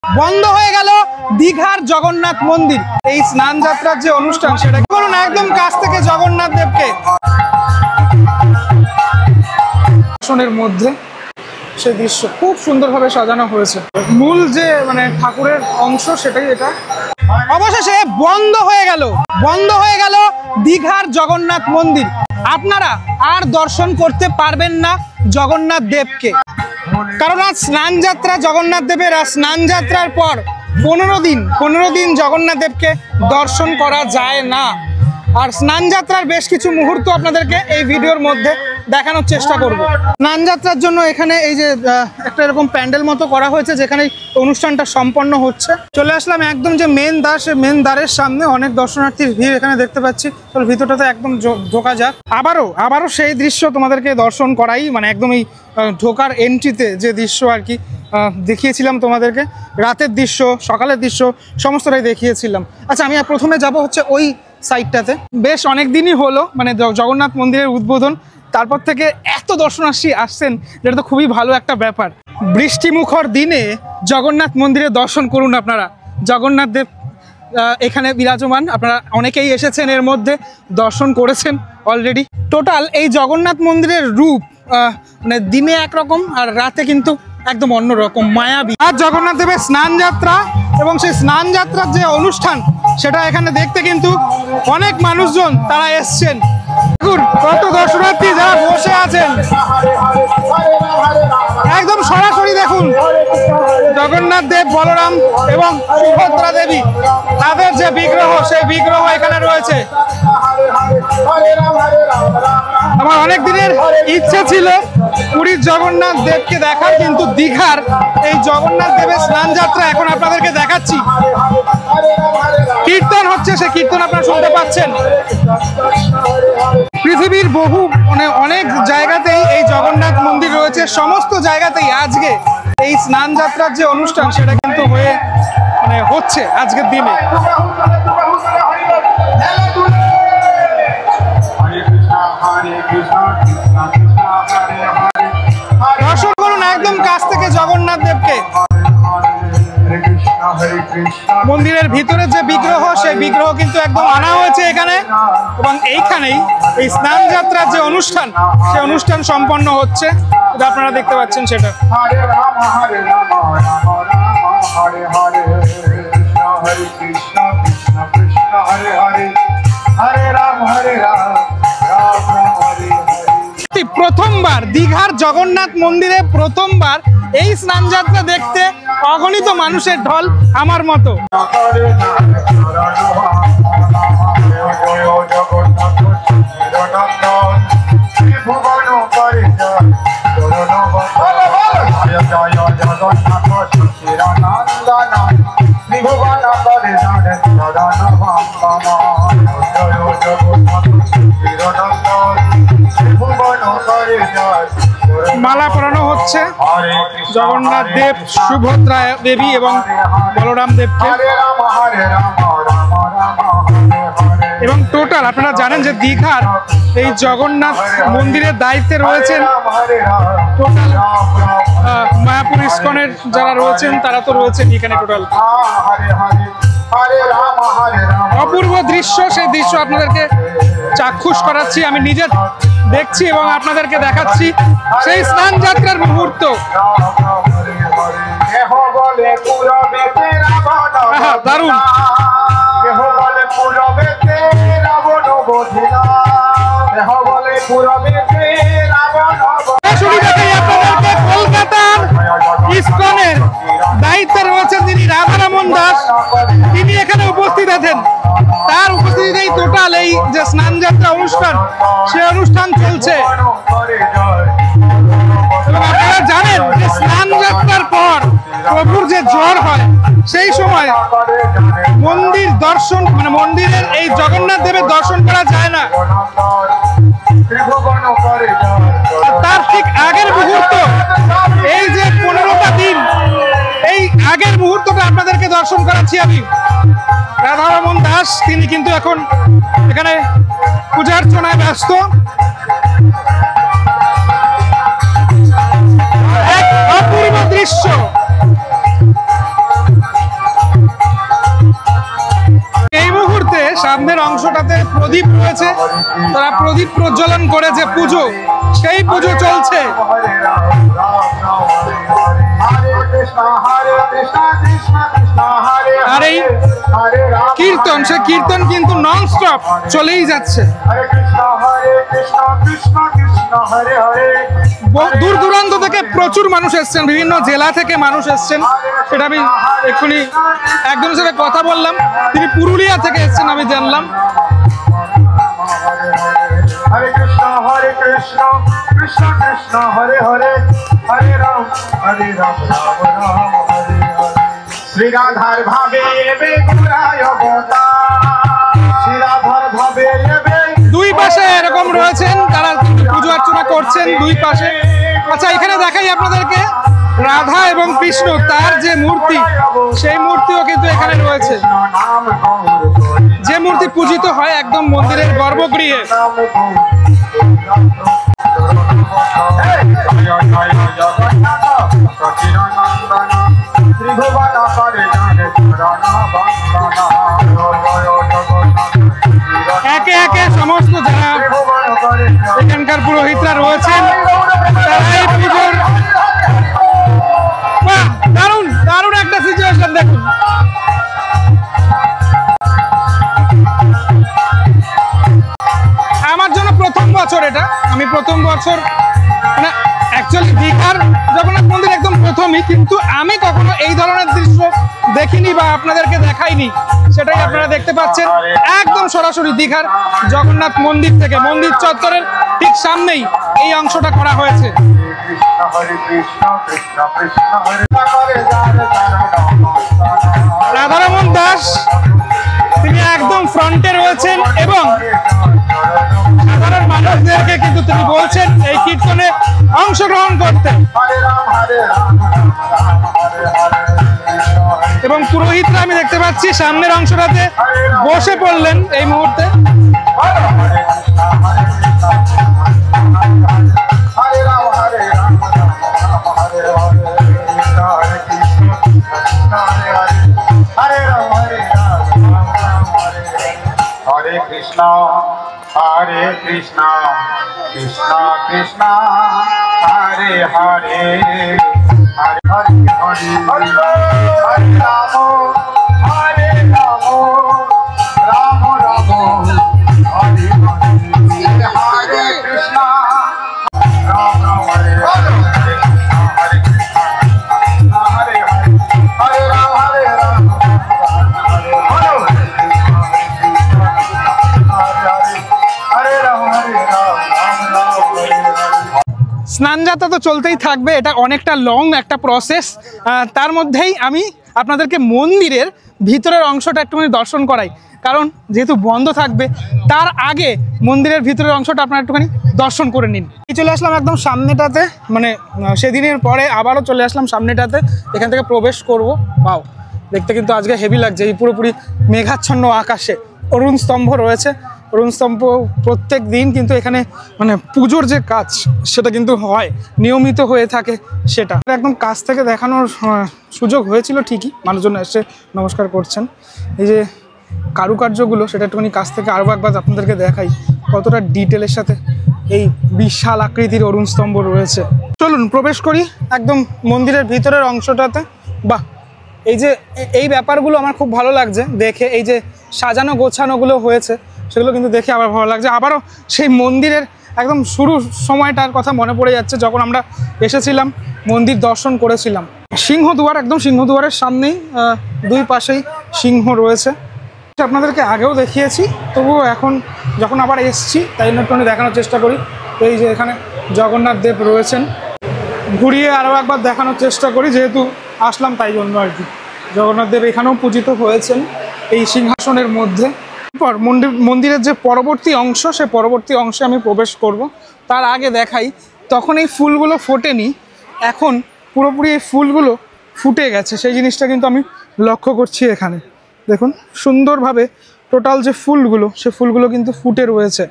বন্ধ হয়ে গেল দীঘার জগন্নাথ মন্দির। এই স্নান যাত্রার যে অনুষ্ঠান সেটা বলুন একদম কাছ থেকে জগন্নাথ দেবকে দর্শনের মধ্যে সেই দৃশ্য খুব সুন্দরভাবে সাজানো হয়েছে। মূল যে ঠাকুরের অংশ সেটাই এটা। অবশেষে বন্ধ হয়ে গেল দীঘার জগন্নাথ মন্দির। আপনারা আর দর্শন করতে পারবেন না জগন্নাথ দেবকে, কারণ আজ স্নান যাত্রা জগন্নাথ দেবের। আর স্নান যাত্রার পর 15 দিন জগন্নাথ দেবকে দর্শন করা যায় না। আর স্নান যাত্রার বেশ কিছু মুহূর্ত আপনাদেরকে এই ভিডিওর মধ্যে দেখানোর চেষ্টা করব। স্নান যাত্রার জন্য এখানে এই যে একটা এরকম প্যান্ডেল মতো করা হয়েছে যেখানে অনুষ্ঠানটা সম্পন্ন হচ্ছে। চলে আসলাম একদম যে মেন দ্বার, সে মেন দ্বারের সামনে অনেক দর্শনার্থীর ভিড় এখানে দেখতে পাচ্ছি। তো ভিতরটাতে একদম ঢোকা যাক। আবারও সেই দৃশ্য তোমাদেরকে দর্শন করাই, একদম এই ঢোকার এন্ট্রিতে যে দৃশ্য আর কি দেখিয়েছিলাম তোমাদেরকে, রাতের দৃশ্য, সকালের দৃশ্য সমস্তটাই দেখিয়েছিলাম। আচ্ছা, আমি প্রথমে যাব হচ্ছে ওই সাইডটাতে। বেশ অনেক দিনই হলো জগন্নাথ মন্দিরের উদ্বোধন, তারপর থেকে এত দর্শনার্থী আসছেন, যেটা তো খুবই ভালো একটা ব্যাপার। বৃষ্টিমুখর দিনে জগন্নাথ মন্দিরে দর্শন করুন আপনারা। জগন্নাথ দেব এখানে বিরাজমান, আপনারা অনেকেই এসেছেন, এর মধ্যে দর্শন করেছেন অলরেডি। টোটাল এই জগন্নাথ মন্দিরের রূপ দিনে একরকম আর রাতে কিন্তু একদম অন্যরকম, মায়াবী। আর জগন্নাথ দেবের স্নান যাত্রা এবং সেই স্নান যাত্রার যে অনুষ্ঠান সেটা এখানে দেখতে কিন্তু অনেক মানুষজন তারা এসছেন। দেখুন কত দর্শনার্থী যারা বসে আছেন, একদম সরাসরি দেখুন জগন্নাথ দেব, বলরাম এবং সুভদ্রা দেবী, তাদের যে বিগ্রহ, সেই বিগ্রহ এখানে রয়েছে। আমার অনেক দিনের ইচ্ছে ছিল পুরীর জগন্নাথ দেবকে দেখার, কিন্তু দীঘার এই জগন্নাথ দেবের স্নান যাত্রা এখন আপনাদেরকে দেখাচ্ছি। কীর্তন হচ্ছে, সে কীর্তন আপনারা শুনতে পাচ্ছেন। পৃথিবীর বহু অনেক জায়গাতেই এই জগন্নাথ মন্দির রয়েছে, সমস্ত জায়গাতেই আজকে এই স্নান যাত্রার যে অনুষ্ঠান সেটা কিন্তু হচ্ছে আজকের দিনে। দর্শন করুন একদম কাছ থেকে জগন্নাথ দেবকে। মন্দিরের ভিতরে যে বিগ্রহ, সেই বিগ্রহ কিন্তু একদম আনা হয়েছে এখানে, এবং এইখানেই এই স্নান যাত্রার যে অনুষ্ঠান, সেই অনুষ্ঠান সম্পন্ন হচ্ছে, আপনারা দেখতে পাচ্ছেন সেটা। প্রথমবার দীঘার জগন্নাথ মন্দিরে প্রথমবার এই স্নান যাত্রা দেখতে অগণিত মানুষের ঢল আমার মতো। মালা পরানো হচ্ছে জগন্নাথ দেব, সুভদ্রা দেবী এবং বলরাম দেবকে। এবং টোটাল আপনারা জানেন যে দীঘার এই জগন্নাথ মন্দিরের দায়িত্বে রয়েছেন টোটাল মায়াপুর ইস্কনের যারা রয়েছেন, তারা তো রয়েছেন এখানে। টোটাল অপূর্ব দৃশ্য, সেই দৃশ্য আপনাদেরকে চাক্ষুষ করাচ্ছি, আমি নিজে দেখছি এবং আপনাদেরকে দেখাচ্ছি সেই স্নান যাত্রার মুহূর্ত। দারুণ। কলকাতার ইস্কনের দায়িত্বে রয়েছেন যিনি রাধারমন দাস, তিনি এখানে উপস্থিত আছেন। তার উপস্থিতিতেই টোটাল এই যে স্নান যাত্রা অনুষ্ঠান, সে অনুষ্ঠান চলছে। এবং আপনারা জানেন যে স্নান যাত্রার পর প্রভুর যে জ্বর হয়, সেই সময় মন্দির দর্শন মন্দিরের এই জগন্নাথ দেবের দর্শন করা যায় না। তার ঠিক আগের মুহূর্ত, এই যে 15টা দিন, এই আগের মুহূর্তটা আপনাদেরকে দর্শন করাচ্ছি আমি। রাধারমন দাস তিনি কিন্তু এখন এখানে পূজার্চনায় ব্যস্ত। এক অপূর্ব দৃশ্য। অংশটাতে প্রদীপ রয়েছে, তারা প্রদীপ প্রজ্বলন করেছে, পুজো, সেই পুজো চলছে। আর এই কীর্তন, সে কীর্তন কিন্তু নন স্টপ চলেই যাচ্ছে। দূর দূরান্ত থেকে প্রচুর মানুষ এসছেন, বিভিন্ন জেলা থেকে মানুষ এসছেন, সেটা আমি এক্ষুনি একজনের সাথে কথা বললাম, তিনি পুরুলিয়া থেকে এসছেন আমি জানলাম। হরে কৃষ্ণ কৃষ্ণ কৃষ্ণ হরে হরে, হরে রাম রাম রাম হরে হরে। শ্রী রাধার ভাবে এবে গুরায় অবতার, শ্রী রাধার ভাবে এবে। দুই পাশে এরকম রয়েছেন, তারা পুজো অর্চনা করছেন দুই পাশে। আচ্ছা, এখানে দেখাই আপনাদেরকে রাধা এবং কৃষ্ণ, তার যে মূর্তি, সেই মূর্তিও কিন্তু এখানে রয়েছে, যে মূর্তি পূজিত হয় একদম মন্দিরের গর্ভগৃহে। একে একে সমস্ত যারা এখানকার পুরোহিতরা রয়েছেন, তারা এই পুজোর দারুণ দারুণ একটা সিচুয়েশন দেখুন। আমার জন্য প্রথম বছর এটা, আমি প্রথম বছর, মানে অ্যাকচুয়ালি দীঘার জগন্নাথ মন্দির একদম প্রথমই, কিন্তু আমি কখনো এই ধরনের দৃশ্য দেখিনি বা আপনাদেরকে দেখাইনি, সেটাই আপনারা দেখতে পাচ্ছেন একদম সরাসরি দীঘার জগন্নাথ মন্দির থেকে। মন্দির চত্বরের ঠিক সামনেই এই অংশটা করা হয়েছে। রাধারমন দাস তিনি একদম ফ্রন্টে রয়েছেন এবং সাধারণ মানুষদেরকে কিন্তু তিনি বলছেন এই কীর্তনে অংশগ্রহণ করতে। এবং পুরোহিতরা আমি দেখতে পাচ্ছি সামনের অংশটাতে বসে পড়লেন এই মুহূর্তে। হরে কৃষ্ণ কৃষ্ণ কৃষ্ণ হরে হরে, হরে হরে হরে হরে রাম হরে রাম, রাম রাম হরে হরে, হরে কৃষ্ণ রাম রাম হরে হরে, হরে কৃষ্ণ হরে হরে, হরে রাম হরে রাম, হরে হরে স্নানযাত্রা তো চলতেই থাকবে, এটা অনেকটা লং একটা প্রসেস। তার মধ্যেই আমি আপনাদেরকে মন্দিরের ভিতরের অংশটা একটুখানি দর্শন করাই, কারণ যেহেতু বন্ধ থাকবে তার আগে মন্দিরের ভিতরের অংশটা আপনারা একটুখানি দর্শন করে নিন। চলে আসলাম একদম সামনেটাতে, মানে সেদিনের পরে আবারও চলে আসলাম সামনেটাতে, এখান থেকে প্রবেশ করব। বাও, দেখতে কিন্তু আজকে হেভি লাগছে, এই পুরোপুরি মেঘাচ্ছন্ন আকাশে অরুণ স্তম্ভ রয়েছে। অরুণ স্তম্ভ প্রত্যেক দিন কিন্তু এখানে মানে পুজোর যে কাজ সেটা কিন্তু হয়, নিয়মিত হয়ে থাকে, সেটা একদম কাছ থেকে দেখানোর সুযোগ হয়েছিল ঠিকই, মানুষজন এসে নমস্কার করছেন। এই যে কারুকার্যগুলো সেটা একটুখানি কাছ থেকে আরও একবার আপনাদেরকে দেখাই, কতটা ডিটেলের সাথে এই বিশাল আকৃতির অরুণ স্তম্ভ রয়েছে। চলুন প্রবেশ করি একদম মন্দিরের ভিতরের অংশটাতে। বাহ, এই যে এই ব্যাপারগুলো আমার খুব ভালো লাগছে দেখে, এই যে সাজানো গোছানোগুলো হয়েছে সেগুলো কিন্তু দেখে আবার ভালো লাগছে। আবারও সেই মন্দিরের একদম শুরু সময়টার কথা মনে পড়ে যাচ্ছে, যখন আমরা এসেছিলাম মন্দির দর্শন করেছিলাম। সিংহদুয়ার, একদম সিংহদুয়ারের সামনেই দুই পাশেই সিংহ রয়েছে, আপনাদেরকে আগেও দেখিয়েছি, তবুও এখন যখন আবার এসছি তাই জন্য একটু দেখানোর চেষ্টা করি। তো এই যে এখানে জগন্নাথ দেব রয়েছেন, ঘুরিয়ে আরও একবার দেখানোর চেষ্টা করি, যেহেতু আসলাম তাই জন্য আর কি। জগন্নাথ দেব এখানেও পূজিত হয়েছেন এই সিংহাসনের মধ্যে। পর মন্দিরের যে পরবর্তী অংশ, সে পরবর্তী অংশে আমি প্রবেশ করব। তার আগে দেখাই, তখন এই ফুলগুলো ফোটেনি, এখন পুরোপুরি এই ফুলগুলো ফুটে গেছে, সেই জিনিসটা কিন্তু আমি লক্ষ্য করছি। এখানে দেখুন সুন্দরভাবে টোটাল যে ফুলগুলো, সে ফুলগুলো কিন্তু ফুটে রয়েছে।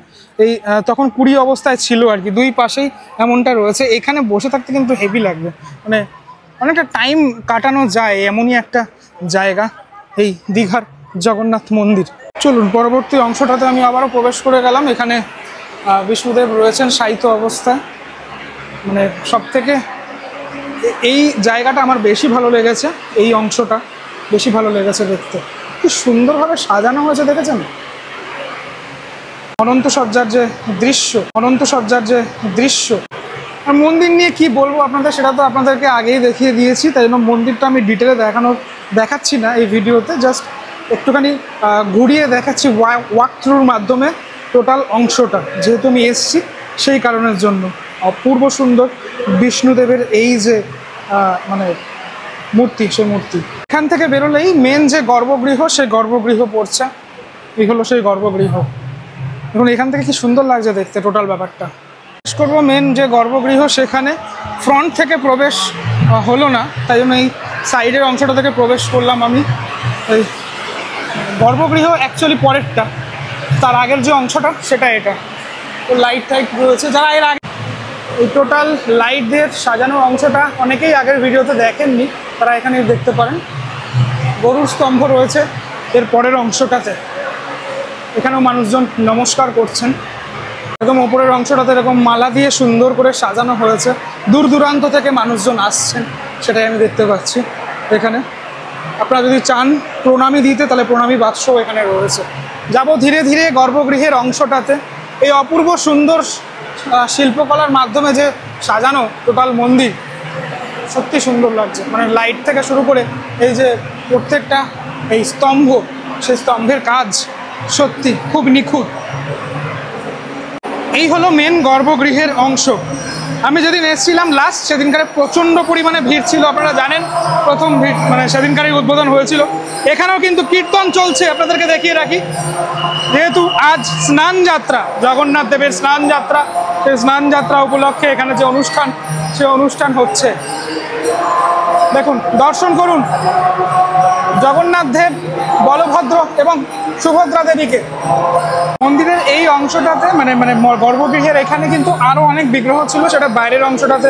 এই তখন কুড়ি অবস্থায় ছিল আর কি, দুই পাশেই এমনটা রয়েছে। এখানে বসে থাকতে কিন্তু হেভি লাগবে, মানে অনেকটা টাইম কাটানো যায়, এমনই একটা জায়গা এই দীঘার জগন্নাথ মন্দির। চলুন পরবর্তী অংশটাতে আমি আবারও প্রবেশ করে গেলাম। এখানে বিষ্ণুদেব রয়েছেন শায়িত অবস্থায়। মানে সব থেকে এই জায়গাটা আমার বেশি ভালো লেগেছে, এই অংশটা বেশি ভালো লেগেছে দেখতে। কি সুন্দরভাবে সাজানো হয়েছে দেখেছেন? অনন্ত সজ্জার যে দৃশ্য, অনন্ত সজ্জার যে দৃশ্য। আর মন্দির নিয়ে কি বলবো আপনাদের, সেটা তো আপনাদেরকে আগেই দেখিয়ে দিয়েছি, তাই জন্য মন্দিরটা আমি ডিটেলে দেখাচ্ছি না এই ভিডিওতে। জাস্ট একটুখানি ঘুরিয়ে দেখাচ্ছি ওয়াক থ্রুর মাধ্যমে টোটাল অংশটা, যেহেতু আমি এসছি সেই কারণের জন্য। অপূর্ব সুন্দর বিষ্ণুদেবের এই যে মানে মূর্তি, সেই মূর্তি। এখান থেকে বেরোলেই মেন যে গর্ভগৃহ, সেই গর্ভগৃহ পড়ছে। এই হলো সেই গর্ভগৃহ। এখন এখান থেকে কি সুন্দর লাগছে দেখতে টোটাল ব্যাপারটা। শেষ করবো মেন যে গর্ভগৃহ, সেখানে ফ্রন্ট থেকে প্রবেশ হলো না, তাই জন্য এই সাইডের অংশটা থেকে প্রবেশ করলাম আমি। এই গর্ভগৃহ অ্যাকচুয়ালি পরেরটা, তার আগের যে অংশটা সেটা এটা। তো লাইট টাইট রয়েছে, যারা এর আগে এই টোটাল লাইট দিয়ে সাজানো অংশটা অনেকেই আগের ভিডিওতে দেখেননি, তারা এখানে দেখতে পারেন। গরুর স্তম্ভ রয়েছে এর পরের অংশটাতে, এখানেও মানুষজন নমস্কার করছেন। একদম ওপরের অংশটাতে এরকম মালা দিয়ে সুন্দর করে সাজানো হয়েছে, দূর দূরান্ত থেকে মানুষজন আসছেন, সেটাই আমি দেখতে পাচ্ছি এখানে। আপনারা যদি চান প্রণামী দিতে, তাহলে প্রণামী বাক্সও এখানে রয়েছে। যাব ধীরে ধীরে গর্ভগৃহের অংশটাতে। এই অপূর্ব সুন্দর শিল্পকলার মাধ্যমে যে সাজানো টোটাল মন্দির, সত্যি সুন্দর লাগছে। মানে লাইট থেকে শুরু করে এই যে প্রত্যেকটা এই স্তম্ভ, সেই স্তম্ভের কাজ সত্যি খুব নিখুঁত। এই হলো মেন গর্ভগৃহের অংশ। আমি যেদিন এসেছিলাম লাস্ট, সেদিনকারে প্রচণ্ড পরিমাণে ভিড় ছিল, আপনারা জানেন। প্রথম ভিড় মানে সেদিনকারই উদ্বোধন হয়েছিল। এখানেও কিন্তু কীর্তন চলছে, আপনাদেরকে দেখিয়ে রাখি। যেহেতু আজ স্নান যাত্রা, জগন্নাথ দেবের স্নান যাত্রা, সেই স্নান যাত্রা উপলক্ষে এখানে যে অনুষ্ঠান, সে অনুষ্ঠান হচ্ছে। দেখুন, দর্শন করুন জগন্নাথ দেব, বলভদ্র এবং সুভদ্রা দেবীকে। মন্দিরের এই অংশটাতে মানে মানে গর্ভগৃহের এখানে কিন্তু আরও অনেক বিগ্রহ ছিল, সেটা বাইরের অংশটাতে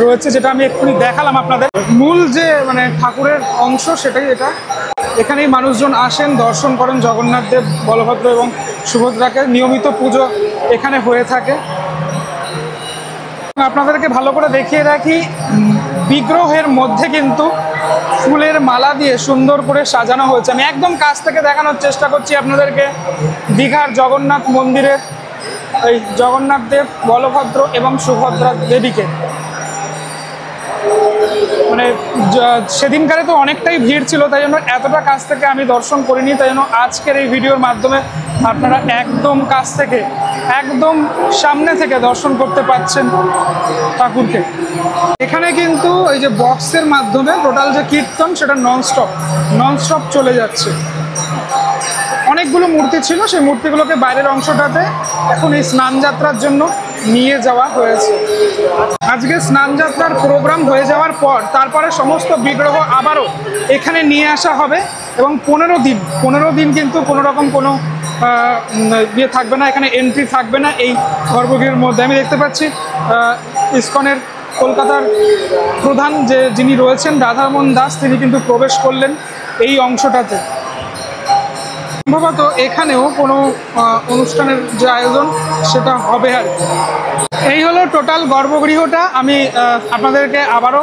রয়েছে, যেটা আমি এক্ষুনি দেখালাম আপনাদের। মূল যে মানে ঠাকুরের অংশ, সেটাই এটা। এখানেই মানুষজন আসেন, দর্শন করেন জগন্নাথ দেব, বলভদ্র এবং সুভদ্রাকে। নিয়মিত পুজো এখানে হয়ে থাকে। আপনাদেরকে ভালো করে দেখিয়ে রাখি, বিগ্রহের মধ্যে কিন্তু ফুলের মালা দিয়ে সুন্দর করে সাজানো হয়েছে। আমি একদম কাছ থেকে দেখানোর চেষ্টা করছি আপনাদেরকে দীঘার জগন্নাথ মন্দিরের এই জগন্নাথ দেব, বলভদ্র এবং সুভদ্রা দেবীকে। মানে সেদিনকারে তো অনেকটাই ভিড় ছিল, তাই জন্য এতটা কাছ থেকে আমি দর্শন করিনি। তাই জন্য আজকের এই ভিডিওর মাধ্যমে আপনারা একদম কাছ থেকে, একদম সামনে থেকে দর্শন করতে পাচ্ছেন ঠাকুরকে। এখানে কিন্তু এই যে বক্সের মাধ্যমে টোটাল যে কীর্তন, সেটা ননস্টপ চলে যাচ্ছে। অনেকগুলো মূর্তি ছিল, সেই মূর্তিগুলোকে বাইরের অংশটাতে এখন এই স্নান যাত্রার জন্য নিয়ে যাওয়া হয়েছে। আজকে স্নান যাত্রার প্রোগ্রাম হয়ে যাওয়ার পর তারপরে সমস্ত বিগ্রহ আবারও এখানে নিয়ে আসা হবে এবং 15 দিন কিন্তু কোনো রকম কোনো ইয়ে থাকবে না, এখানে এন্ট্রি থাকবে না এই গর্ভগৃহের মধ্যে। আমি দেখতে পাচ্ছি ইসকনের কলকাতার প্রধান যিনি রয়েছেন রাধারমন দাস, তিনি কিন্তু প্রবেশ করলেন এই অংশটাতে। সম্ভবত এখানেও কোনো অনুষ্ঠানের যে আয়োজন, সেটা হবে আর কি। এই হলো টোটাল গর্ভগৃহটা। আমি আপনাদেরকে আবারও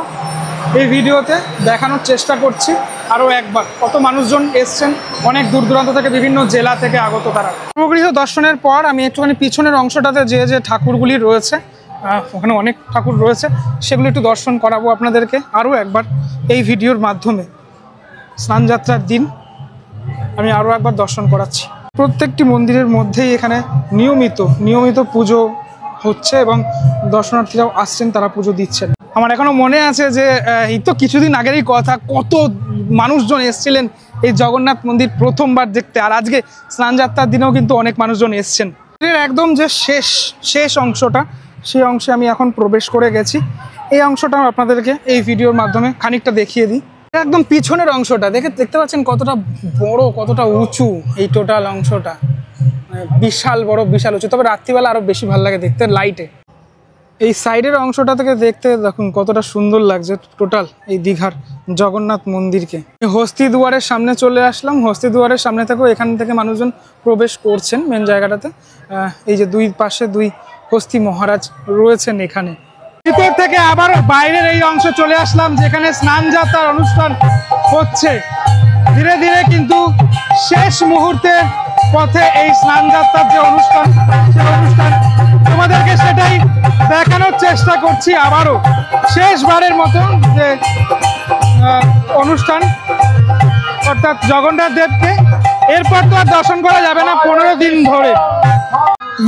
এই ভিডিওতে দেখানোর চেষ্টা করছি আরও একবার। কত মানুষজন এসছেন অনেক দূর দূরান্ত থেকে, বিভিন্ন জেলা থেকে আগত তারা। গর্ভগৃহ দর্শনের পর আমি একটুখানি পিছনের অংশটাতে যে ঠাকুরগুলি রয়েছে, ওখানে অনেক ঠাকুর রয়েছে, সেগুলো একটু দর্শন করাবো আপনাদেরকে আরও একবার এই ভিডিওর মাধ্যমে। স্নানযাত্রার দিন আমি আরও একবার দর্শন করাচ্ছি। প্রত্যেকটি মন্দিরের মধ্যেই এখানে নিয়মিত পুজো হচ্ছে এবং দর্শনার্থীরাও আসছেন, তারা পুজো দিচ্ছেন। আমার এখনও মনে আছে যে এই তো কিছুদিন আগেরই কথা, কত মানুষজন এসছিলেন এই জগন্নাথ মন্দির প্রথমবার দেখতে। আর আজকে স্নানযাত্রার দিনেও কিন্তু অনেক মানুষজন এসছেন। একদম যে শেষ অংশটা, সেই অংশে আমি এখন প্রবেশ করে গেছি। এই অংশটা আপনাদেরকে এই ভিডিওর মাধ্যমে খানিকটা দেখিয়ে দিই। একদম পিছনের অংশটা দেখতে পাচ্ছেন কতটা বড়, কতটা উঁচু এই টোটাল অংশটা। বিশাল বড়, বিশাল উঁচু। তবে রাত্রিবেলা আরও বেশি ভালো লাগে দেখতে লাইটে। এই সাইডের অংশটা থেকে দেখতে দেখুন কতটা সুন্দর লাগছে টোটাল এই দীঘার জগন্নাথ মন্দিরকে। হস্তি দুয়ারের সামনে চলে আসলাম। হস্তি দুয়ারের সামনে থেকেও এখান থেকে মানুষজন প্রবেশ করছেন মেন জায়গাটাতে। এই যে দুই পাশে দুই হস্তি মহারাজ রয়েছেন এখানে। ভিতর থেকে আবার বাইরের এই অংশে চলে আসলাম যেখানে স্নান যাত্রার অনুষ্ঠান হচ্ছে। ধীরে ধীরে কিন্তু শেষ মুহূর্তে পথে এই স্নান যাত্রার যে অনুষ্ঠান, সেই অনুষ্ঠান তোমাদেরকে সেটাই দেখানোর চেষ্টা করছি আবারও শেষবারের মতো যে অনুষ্ঠান, অর্থাৎ জগন্নাথ দেবকে এরপর তো আর দর্শন করা যাবে না 15 দিন ধরে।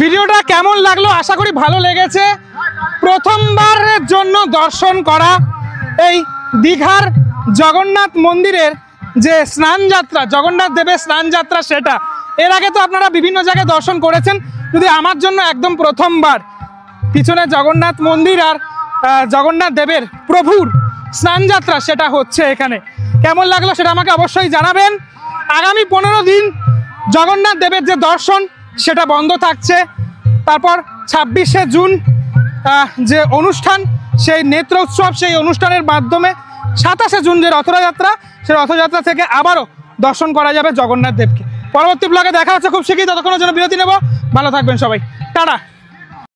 ভিডিওটা কেমন লাগলো আশা করি ভালো লেগেছে। প্রথমবারের জন্য দর্শন করা এই দীঘার জগন্নাথ মন্দিরের যে স্নান যাত্রা, জগন্নাথ দেবের স্নান যাত্রা, সেটা এর আগে তো আপনারা বিভিন্ন জায়গায় দর্শন করেছেন, যদি আমার জন্য একদম প্রথমবার পিছনে জগন্নাথ মন্দির আর জগন্নাথ দেবের প্রভুর স্নান যাত্রা সেটা হচ্ছে এখানে। কেমন লাগলো সেটা আমাকে অবশ্যই জানাবেন। আগামী 15 দিন জগন্নাথ দেবের যে দর্শন সেটা বন্ধ থাকছে। তারপর 26শে জুন যে অনুষ্ঠান, সেই নেত্র উৎসব, সেই অনুষ্ঠানের মাধ্যমে 27শে জুন যে রথযাত্রা, সেই রথযাত্রা থেকে আবারও দর্শন করা যাবে জগন্নাথ দেবকে। পরবর্তী ব্লগে দেখা হচ্ছে খুব শীঘ্রই, ততক্ষণের জন্য বিরতি নেব। ভালো থাকবেন সবাই, টাটা।